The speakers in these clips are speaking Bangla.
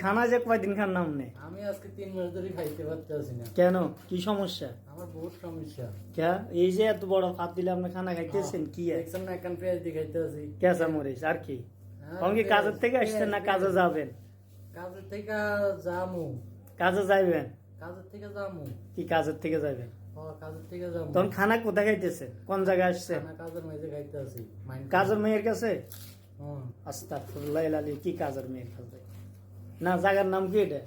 খানা যে কয়দিন খান না আপনি? আমি আজকে 3 মাস ধরে খাইতে পারতেছি না। কেন, কি সমস্যা? আমার বহুত সমস্যা। কে এই যে এত বড় ভাত দিলে আপনি খানা খাইতেছেন কি? দেখছেন না, এখন পেঁয়াজ দিয়ে খাইতেছি। কেঁচা মরিচ আর কি? এখন কি কাজের থেকে আসছেন না কাজে যাবেন? কাজের থেকে যামু। কাজে যাইবেন? কাজের থেকে যামু। কি কাজের থেকে যাবেন? কাজের থেকে যামু। তখন খানা কোথায় খাইতেছেন, কোন জায়গায় আসছেন? খানা কাজের মাঝে খাইতেছি। কাজের মেয়ের কাছে? হ্যাঁ। আস্তাগফিরুল্লাহ আলী, কি কাজের মেয়ের কাছে? না, জায়গার নাম কি এটা?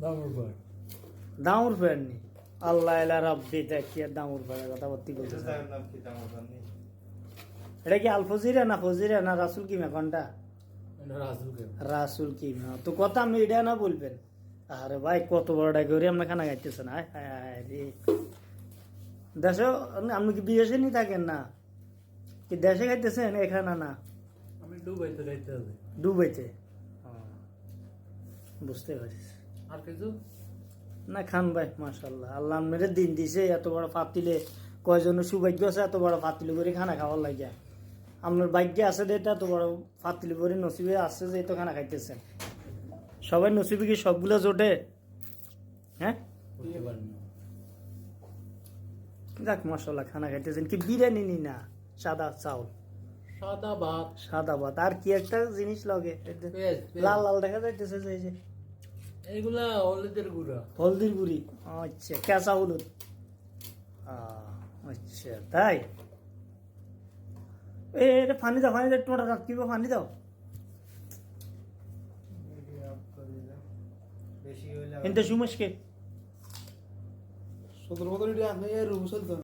দামুরবাড়। দামুর ফেরনি? আল্লাহ এলা রাব্বি, কি আর দামুর ফেরার কথা বলতে বলতেছে? এটা কি আল ফজিরা না ফজিরা না রাসুল কিমা কোনটা? রাসুল কিমা তো কথা আমি এটা না বলবেন। আরে ভাই, কত বড় ডাকে আমরা খানা খাইতেছেন? দেশে আপনি কি বিদেশে নি থাকেন না কি দেশে খাইতেছেন এখানে? না, আমি দুবাইতে খাইতেছি। দুবাইতে? বুঝতে পারছি। আর কিছু না খান ভাই, মাশাআল্লাহ, আল্লাহ মেরে দিন দিছে, এত বড় পাতিলে কয়জন সৌভাগ্য আছে এত বড় পাতিলে করে খানা খাওয়ার লাগে। আপনার ভাগ্যে আছে যে এত বড় পাতিলে করে নসিবে আছে যে এত খানা খাইতেছেন। সবাই নসিবে কি সবগুলো জোটে? হ্যাঁ, যাক মাশাআল্লাহ, খানা খাইতেছেন। কি বিরিয়ানি নি না সাদা চাউল? সাদা ভাত। সাদা ভাত আর কি একটা জিনিস লাগে লাল লাল দেখা যাইতেছে যে এইগুলা হলুদের গুঁড়া। হলদির গুড়ি? আচ্ছা, কাঁচা হলুদ। আচ্ছা তাই? এটা পানি দাও, পানি দাও, টোটা রাখবো, পানি দাও। বেশি হইলে এটা সুমেশকে 17 বছর রুম চলতো।